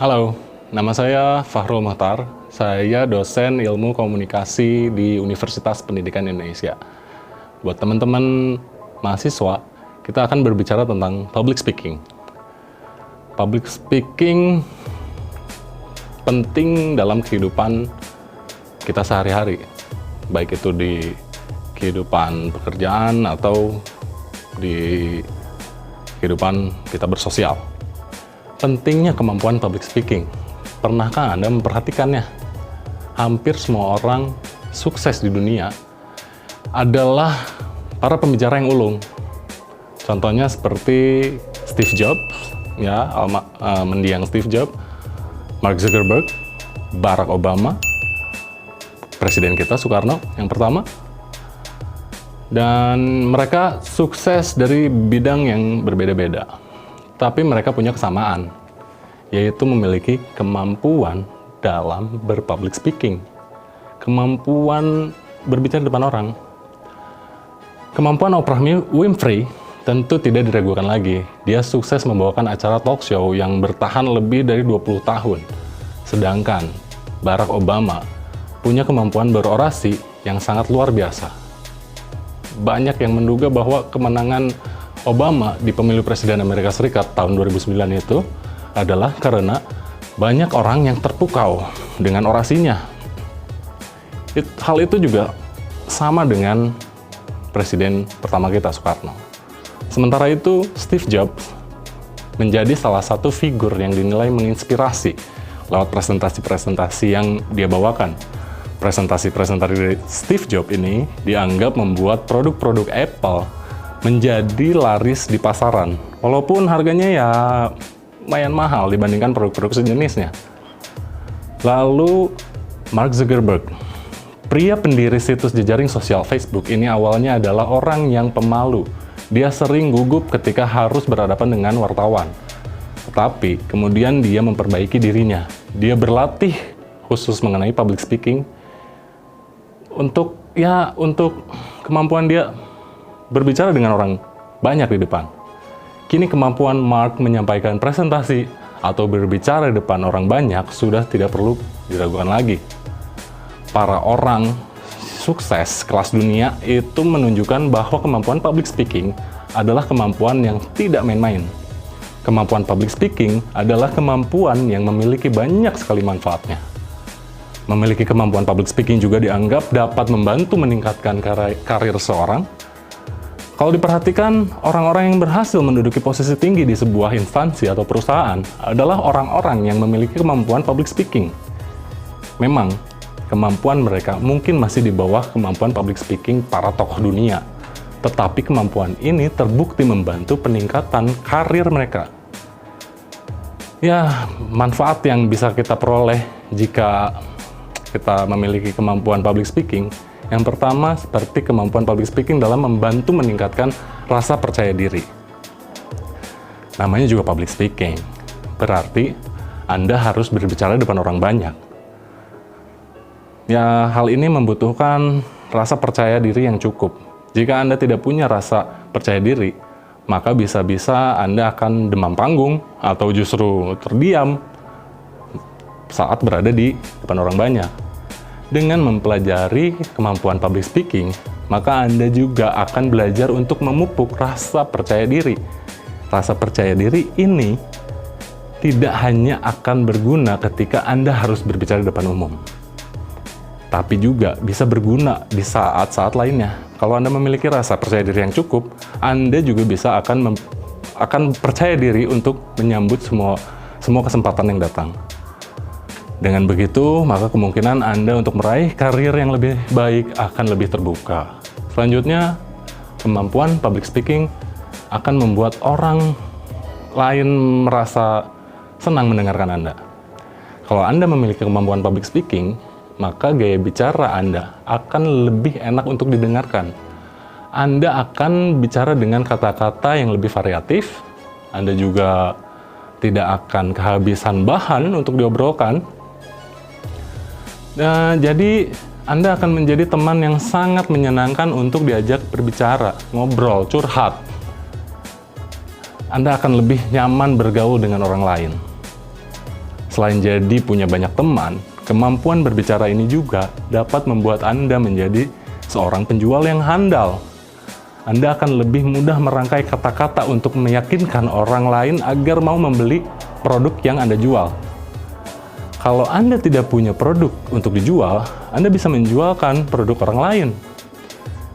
Halo, nama saya Fahrul Muhtar. Saya dosen ilmu komunikasi di Universitas Pendidikan Indonesia. Buat teman-teman mahasiswa, kita akan berbicara tentang public speaking. Public speaking penting dalam kehidupan kita sehari-hari, baik itu di kehidupan pekerjaan atau di kehidupan kita bersosial. Pentingnya kemampuan public speaking. Pernahkah Anda memperhatikannya? Hampir semua orang sukses di dunia adalah para pembicara yang ulung. Contohnya seperti Steve Jobs, ya, mendiang Steve Jobs, Mark Zuckerberg, Barack Obama, Presiden kita Soekarno yang pertama. Dan mereka sukses dari bidang yang berbeda-beda. Tapi mereka punya kesamaan, yaitu memiliki kemampuan dalam berpublic speaking. Kemampuan berbicara di depan orang. Kemampuan Oprah Winfrey tentu tidak diragukan lagi. Dia sukses membawakan acara talk show yang bertahan lebih dari 20 tahun. Sedangkan Barack Obama punya kemampuan berorasi yang sangat luar biasa. Banyak yang menduga bahwa kemenangan Obama di pemilu presiden Amerika Serikat tahun 2009 itu adalah karena banyak orang yang terpukau dengan orasinya. Hal itu juga sama dengan presiden pertama kita, Soekarno. Sementara itu, Steve Jobs menjadi salah satu figur yang dinilai menginspirasi lewat presentasi-presentasi yang dia bawakan. Presentasi-presentasi dari Steve Jobs ini dianggap membuat produk-produk Apple menjadi laris di pasaran, walaupun harganya ya lumayan mahal dibandingkan produk-produk sejenisnya. Lalu Mark Zuckerberg, pria pendiri situs jejaring sosial Facebook ini awalnya adalah orang yang pemalu. Dia sering gugup ketika harus berhadapan dengan wartawan. Tetapi kemudian dia memperbaiki dirinya. Dia berlatih khusus mengenai public speaking untuk kemampuan dia berbicara dengan orang banyak di depan. Kini kemampuan Mark menyampaikan presentasi atau berbicara di depan orang banyak sudah tidak perlu diragukan lagi. Para orang sukses kelas dunia itu menunjukkan bahwa kemampuan public speaking adalah kemampuan yang tidak main-main. Kemampuan public speaking adalah kemampuan yang memiliki banyak sekali manfaatnya. Memiliki kemampuan public speaking juga dianggap dapat membantu meningkatkan karir seorang. Kalau diperhatikan, orang-orang yang berhasil menduduki posisi tinggi di sebuah instansi atau perusahaan adalah orang-orang yang memiliki kemampuan public speaking. Memang, kemampuan mereka mungkin masih di bawah kemampuan public speaking para tokoh dunia. Tetapi kemampuan ini terbukti membantu peningkatan karir mereka. Ya, manfaat yang bisa kita peroleh jika kita memiliki kemampuan public speaking. Yang pertama, seperti kemampuan public speaking dalam membantu meningkatkan rasa percaya diri. Namanya juga public speaking, berarti Anda harus berbicara di depan orang banyak. Ya, hal ini membutuhkan rasa percaya diri yang cukup. Jika Anda tidak punya rasa percaya diri, maka bisa-bisa Anda akan demam panggung atau justru terdiam saat berada di depan orang banyak. Dengan mempelajari kemampuan public speaking, maka Anda juga akan belajar untuk memupuk rasa percaya diri. Rasa percaya diri ini tidak hanya akan berguna ketika Anda harus berbicara di depan umum, tapi juga bisa berguna di saat-saat lainnya. Kalau Anda memiliki rasa percaya diri yang cukup, Anda juga bisa akan percaya diri untuk menyambut semua kesempatan yang datang. Dengan begitu, maka kemungkinan Anda untuk meraih karir yang lebih baik akan lebih terbuka. Selanjutnya, kemampuan public speaking akan membuat orang lain merasa senang mendengarkan Anda. Kalau Anda memiliki kemampuan public speaking, maka gaya bicara Anda akan lebih enak untuk didengarkan. Anda akan bicara dengan kata-kata yang lebih variatif. Anda juga tidak akan kehabisan bahan untuk diobrolkan. Jadi Anda akan menjadi teman yang sangat menyenangkan untuk diajak berbicara, ngobrol, curhat. Anda akan lebih nyaman bergaul dengan orang lain. Selain jadi punya banyak teman, kemampuan berbicara ini juga dapat membuat Anda menjadi seorang penjual yang handal. Anda akan lebih mudah merangkai kata-kata untuk meyakinkan orang lain agar mau membeli produk yang Anda jual. Kalau Anda tidak punya produk untuk dijual, Anda bisa menjualkan produk orang lain.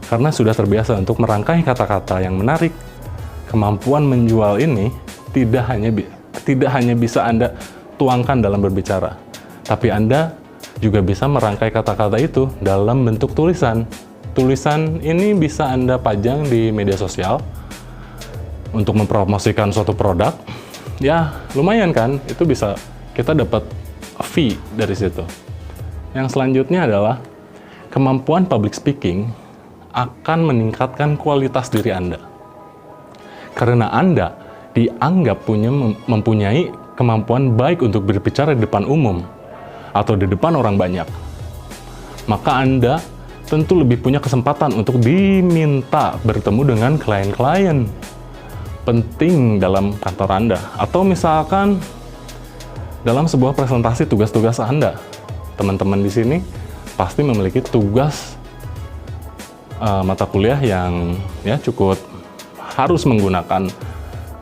Karena sudah terbiasa untuk merangkai kata-kata yang menarik, kemampuan menjual ini tidak hanya bisa Anda tuangkan dalam berbicara, tapi Anda juga bisa merangkai kata-kata itu dalam bentuk tulisan. Tulisan ini bisa Anda pajang di media sosial untuk mempromosikan suatu produk. Ya, lumayan kan? Itu bisa kita dapat fee dari situ. Yang selanjutnya adalah kemampuan public speaking akan meningkatkan kualitas diri Anda. Karena Anda dianggap mempunyai kemampuan baik untuk berbicara di depan umum atau di depan orang banyak, maka Anda tentu lebih punya kesempatan untuk diminta bertemu dengan klien-klien penting dalam kantor Anda, atau misalkan dalam sebuah presentasi tugas-tugas Anda. Teman-teman di sini pasti memiliki tugas mata kuliah yang cukup harus menggunakan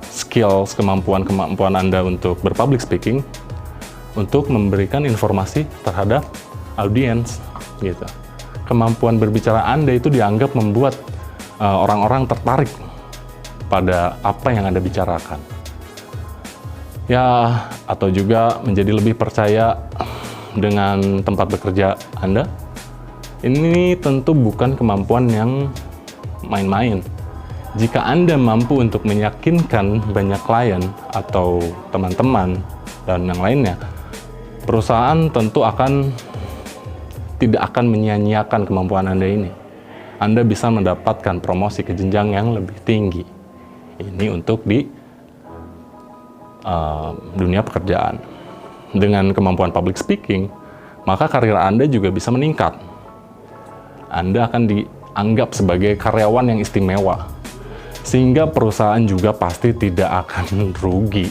skills, kemampuan Anda untuk berpublic speaking, untuk memberikan informasi terhadap audiens, gitu. Kemampuan berbicara Anda itu dianggap membuat orang-orang tertarik pada apa yang Anda bicarakan. Ya, atau juga menjadi lebih percaya dengan tempat bekerja Anda. Ini tentu bukan kemampuan yang main-main. Jika Anda mampu untuk meyakinkan banyak klien atau teman-teman dan yang lainnya, perusahaan tentu tidak akan menyia-nyiakan kemampuan Anda ini. Anda bisa mendapatkan promosi ke jenjang yang lebih tinggi. Ini untuk di dunia pekerjaan. Dengan kemampuan public speaking, maka karir Anda juga bisa meningkat. Anda akan dianggap sebagai karyawan yang istimewa, sehingga perusahaan juga pasti tidak akan rugi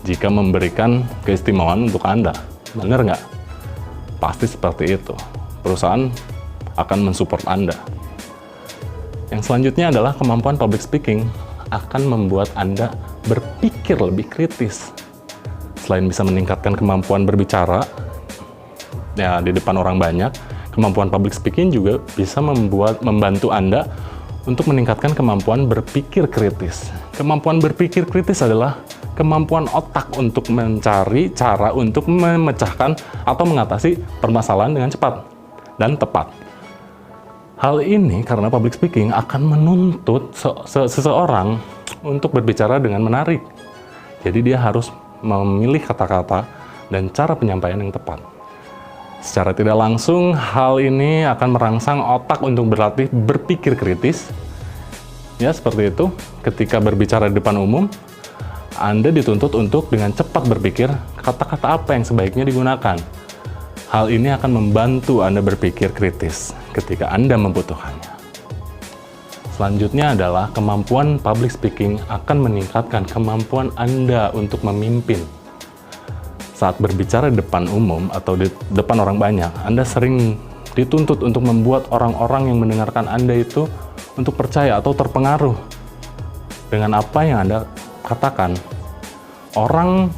jika memberikan keistimewaan untuk Anda. Benar nggak? Pasti seperti itu. Perusahaan akan mensupport Anda. Yang selanjutnya adalah kemampuan public speaking akan membuat Anda berpikir lebih kritis. Selain bisa meningkatkan kemampuan berbicara ya di depan orang banyak, kemampuan public speaking juga bisa membantu Anda untuk meningkatkan kemampuan berpikir kritis. Kemampuan berpikir kritis adalah kemampuan otak untuk mencari cara untuk memecahkan atau mengatasi permasalahan dengan cepat dan tepat. Hal ini karena public speaking akan menuntut seseorang untuk berbicara dengan menarik. Jadi dia harus memilih kata-kata dan cara penyampaian yang tepat. Secara tidak langsung, hal ini akan merangsang otak untuk berlatih berpikir kritis. Ya, seperti itu. Ketika berbicara di depan umum, Anda dituntut untuk dengan cepat berpikir kata-kata apa yang sebaiknya digunakan. Hal ini akan membantu Anda berpikir kritis ketika Anda membutuhkannya. Selanjutnya adalah kemampuan public speaking akan meningkatkan kemampuan Anda untuk memimpin. Saat berbicara di depan umum atau di depan orang banyak, Anda sering dituntut untuk membuat orang-orang yang mendengarkan Anda itu untuk percaya atau terpengaruh dengan apa yang Anda katakan. Orang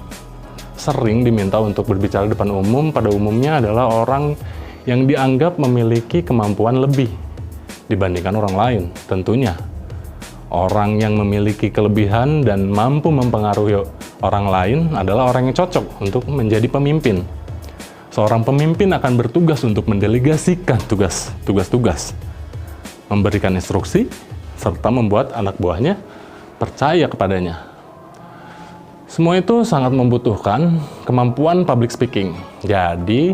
sering diminta untuk berbicara di depan umum, pada umumnya adalah orang yang dianggap memiliki kemampuan lebih dibandingkan orang lain. Tentunya, orang yang memiliki kelebihan dan mampu mempengaruhi orang lain adalah orang yang cocok untuk menjadi pemimpin. Seorang pemimpin akan bertugas untuk mendelegasikan tugas-tugas, memberikan instruksi, serta membuat anak buahnya percaya kepadanya. Semua itu sangat membutuhkan kemampuan public speaking. Jadi,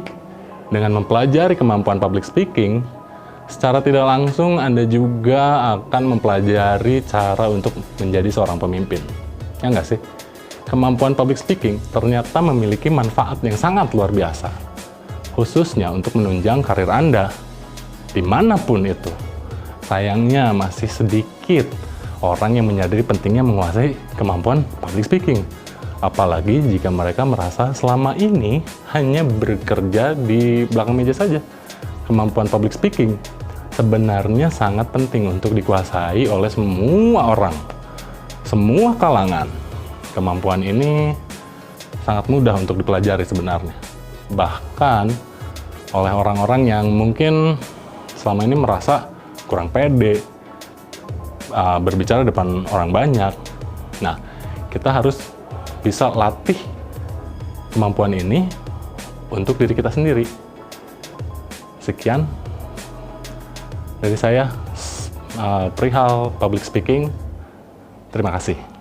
dengan mempelajari kemampuan public speaking, secara tidak langsung Anda juga akan mempelajari cara untuk menjadi seorang pemimpin. Ya nggak sih? Kemampuan public speaking ternyata memiliki manfaat yang sangat luar biasa, khususnya untuk menunjang karir Anda, dimanapun itu. Sayangnya masih sedikit orang yang menyadari pentingnya menguasai kemampuan public speaking. Apalagi jika mereka merasa selama ini hanya bekerja di belakang meja saja. Kemampuan public speaking sebenarnya sangat penting untuk dikuasai oleh semua orang, semua kalangan. Kemampuan ini sangat mudah untuk dipelajari sebenarnya. Bahkan oleh orang-orang yang mungkin selama ini merasa kurang pede berbicara depan orang banyak. Nah, kita harus bisa latih kemampuan ini untuk diri kita sendiri. Sekian dari saya perihal public speaking. Terima kasih.